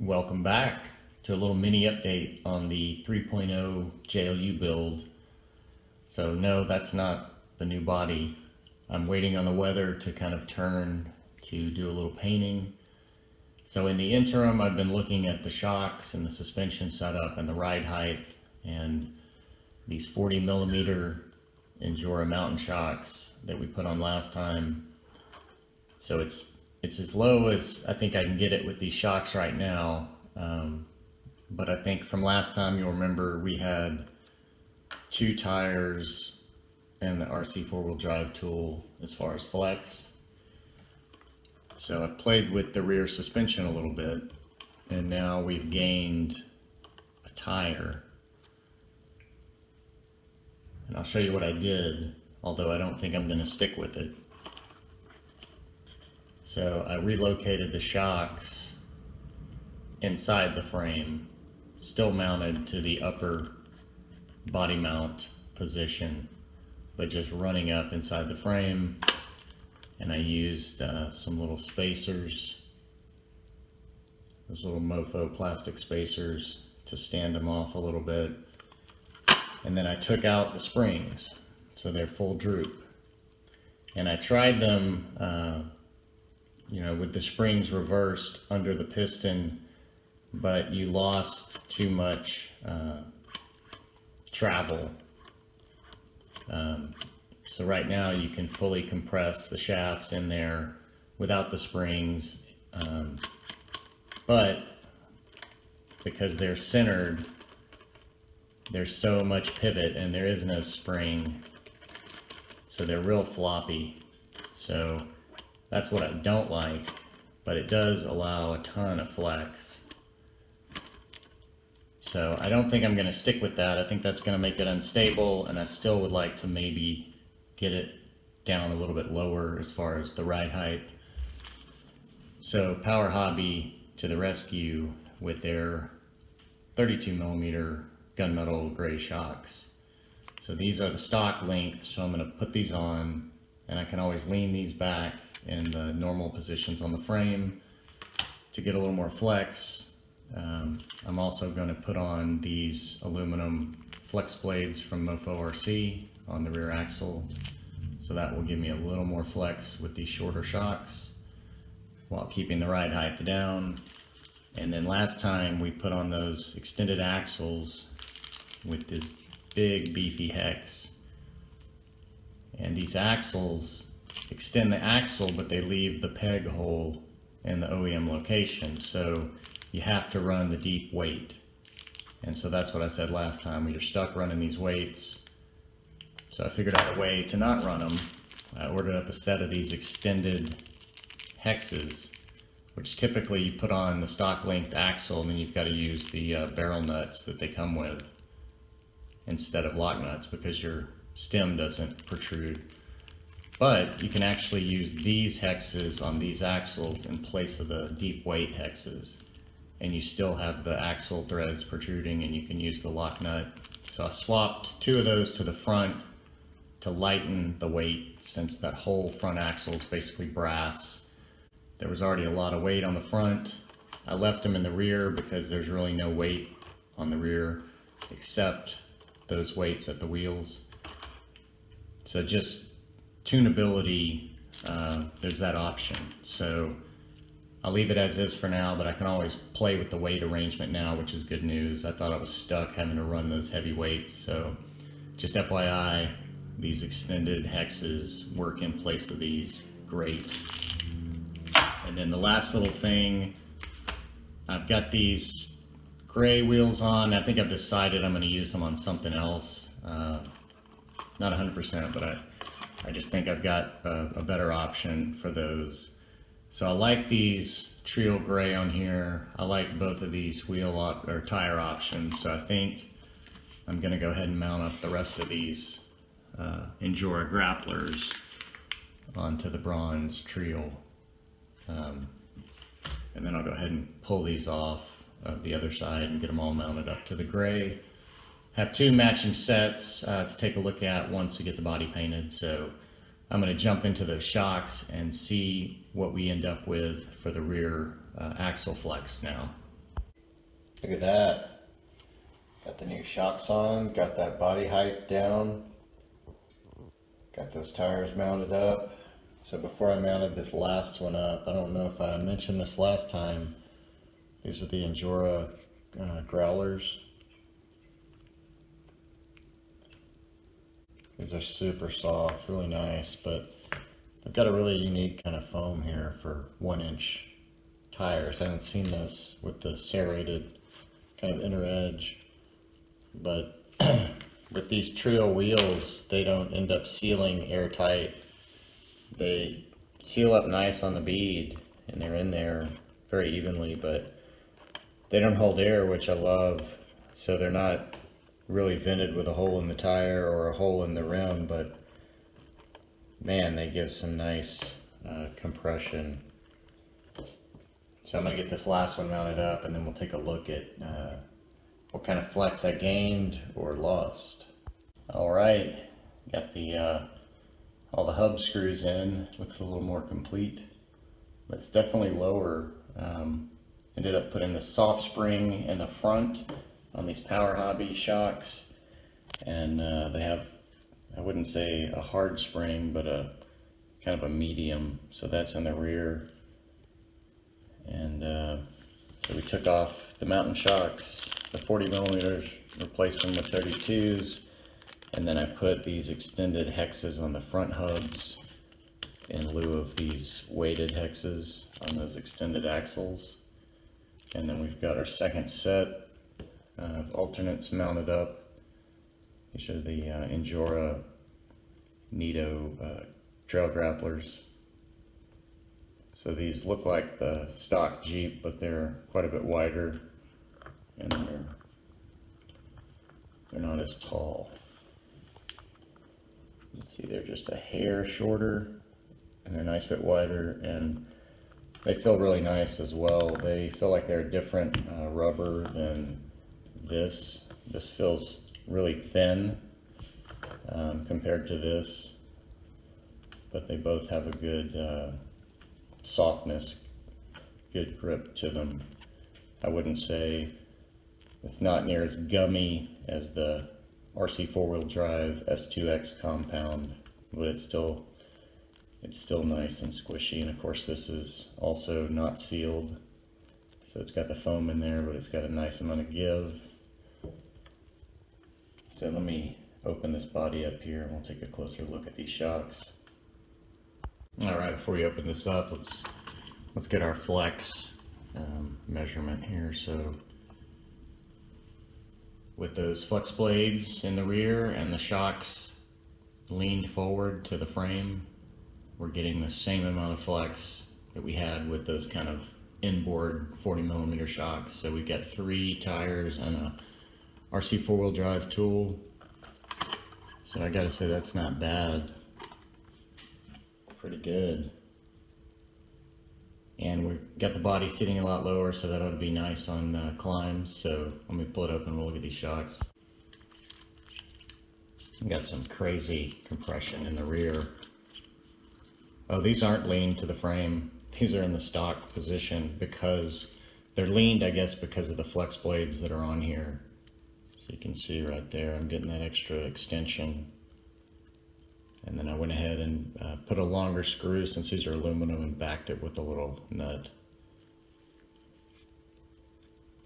Welcome back to a little mini update on the 3.0 JLU build. So no, that's not the new body. I'm waiting on the weather to kind of turn to do a little painting. So in the interim, I've been looking at the shocks and the suspension setup and the ride height and these 40mm Endura mountain shocks that we put on last time. So it's as low as I think I can get it with these shocks right now. But I think from last time, you'll remember we had 2 tires and the RC 4-wheel drive tool as far as flex. So I've played with the rear suspension a little bit, and now we've gained a tire. And I'll show you what I did, although I don't think I'm going to stick with it. So I relocated the shocks inside the frame, still mounted to the upper body mount position, but just running up inside the frame. And I used some little spacers, those little mofo plastic spacers, to stand them off a little bit. And then I took out the springs, so they're full droop. And I tried them with the springs reversed under the piston, but you lost too much travel. So right now you can fully compress the shafts in there without the springs, but because they're centered, there's so much pivot and there is no spring, so they're real floppy. So that's what I don't like, but it does allow a ton of flex. So I don't think I'm going to stick with that. I think that's going to make it unstable, and I still would like to maybe get it down a little bit lower as far as the ride height. So Power Hobby to the rescue with their 32mm gunmetal gray shocks. So these are the stock length, so I'm going to put these on, and I can always lean these back in the normal positions on the frame to get a little more flex. I'm also going to put on these aluminum flex blades from Mofo RC on the rear axle, so that will give me a little more flex with these shorter shocks while keeping the ride height down. And then last time we put on those extended axles with this big beefy hex, and these axles extend the axle, but they leave the peg hole in the OEM location, so you have to run the deep weight. And so that's what I said last time, you're stuck running these weights. So I figured out a way to not run them. I ordered up a set of these extended hexes, which typically you put on the stock length axle, and then you've got to use the barrel nuts that they come with instead of lock nuts because your stem doesn't protrude. But you can actually use these hexes on these axles in place of the deep weight hexes, and you still have the axle threads protruding, and you can use the lock nut. So I swapped 2 of those to the front to lighten the weight, since that whole front axle is basically brass. There was already a lot of weight on the front. I left them in the rear because there's really no weight on the rear except those weights at the wheels. So just tunability, there's that option. So I'll leave it as is for now, but I can always play with the weight arrangement now, which is good news. I thought I was stuck having to run those heavy weights. So just FYI, these extended hexes work in place of these great. And then the last little thing, I've got these gray wheels on. I think I've decided I'm going to use them on something else. Not 100%, but I just think I've got a better option for those. So I like these trio gray on here. I like both of these or tire options. So I think I'm going to go ahead and mount up the rest of these Endura grapplers onto the bronze trio. And then I'll go ahead and pull these off of the other side and get them all mounted up to the gray. Have 2 matching sets to take a look at once we get the body painted. So I'm going to jump into the shocks and see what we end up with for the rear axle flex now. Look at that. Got the new shocks on, got that body height down, got those tires mounted up. So before I mounted this last one up, I don't know if I mentioned this last time, these are the Endura growlers. These are super soft, really nice, but they've got a really unique kind of foam here for 1-inch tires. I haven't seen this with the serrated kind of inner edge, but with these Trio wheels, they don't end up sealing airtight. They seal up nice on the bead and they're in there very evenly, but they don't hold air, which I love. So they're not really vented with a hole in the tire or a hole in the rim, but man, they give some nice compression. So I'm going to get this last one mounted up and then we'll take a look at what kind of flex I gained or lost. Alright, got the all the hub screws in. Looks a little more complete, but it's definitely lower. Ended up putting the soft spring in the front on these Power Hobby shocks, and they have, I wouldn't say a hard spring, but a kind of a medium, so that's in the rear. And so we took off the mountain shocks, the 40 millimeters, replaced them with 32s, and then I put these extended hexes on the front hubs in lieu of these weighted hexes on those extended axles. And then we've got our second set of alternates mounted up. These are the Endura Nito trail grapplers. So these look like the stock Jeep, but they're quite a bit wider, and they're not as tall. You see they're just a hair shorter, and they're a nice bit wider, and they feel really nice as well. They feel like they're a different rubber than this. This feels really thin compared to this, but they both have a good softness, good grip to them. I wouldn't say it's not near as gummy as the RC 4-wheel drive S2X compound, but it's still nice and squishy. And of course this is also not sealed, so it's got the foam in there, but it's got a nice amount of give. So let me open this body up here and we'll take a closer look at these shocks. Alright, before we open this up, let's get our flex measurement here. So with those flex blades in the rear and the shocks leaned forward to the frame, we're getting the same amount of flex that we had with those kind of inboard 40 millimeter shocks. So we've got 3 tires and a RC 4-wheel drive tool. So I gotta say that's not bad. Pretty good. And we've got the body sitting a lot lower, so that ought to be nice on climbs. So let me pull it open and we'll look at these shocks. We've got some crazy compression in the rear. Oh, these aren't leaned to the frame. These are in the stock position because they're leaned, I guess, because of the flex blades that are on here. So you can see right there, I'm getting that extra extension. And then I went ahead and put a longer screw, since these are aluminum, and backed it with a little nut.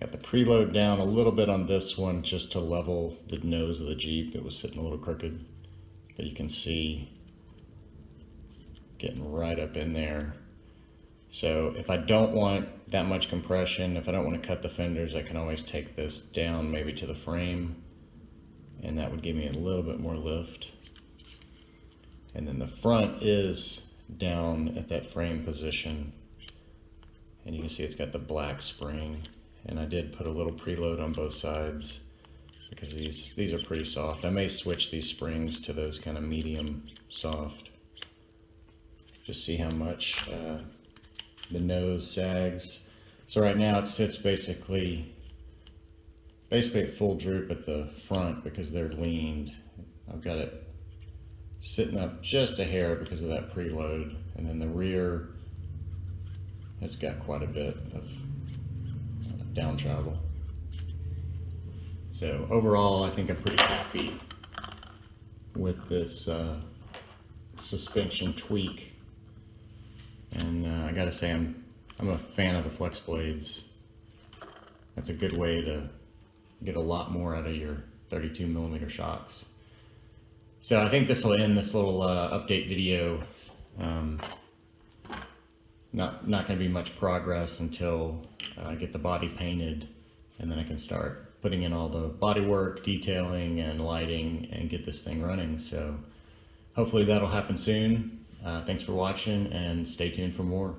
Got the preload down a little bit on this one just to level the nose of the Jeep. It was sitting a little crooked, but you can see getting right up in there. So if I don't want that much compression, if I don't want to cut the fenders, I can always take this down maybe to the frame, and that would give me a little bit more lift. And then the front is down at that frame position, and you can see it's got the black spring, and I did put a little preload on both sides because these are pretty soft. I may switch these springs to those kind of medium soft, just see how much the nose sags. So right now it sits basically at full droop at the front because they're leaned. I've got it sitting up just a hair because of that preload, and then the rear has got quite a bit of down travel. So overall, I think I'm pretty happy with this suspension tweak. And I gotta say, I'm a fan of the flex blades. That's a good way to get a lot more out of your 32mm shocks. So I think this will end this little update video. Not going to be much progress until I get the body painted, and then I can start putting in all the body work, detailing, and lighting, and get this thing running. So hopefully that'll happen soon. Thanks for watching, and stay tuned for more.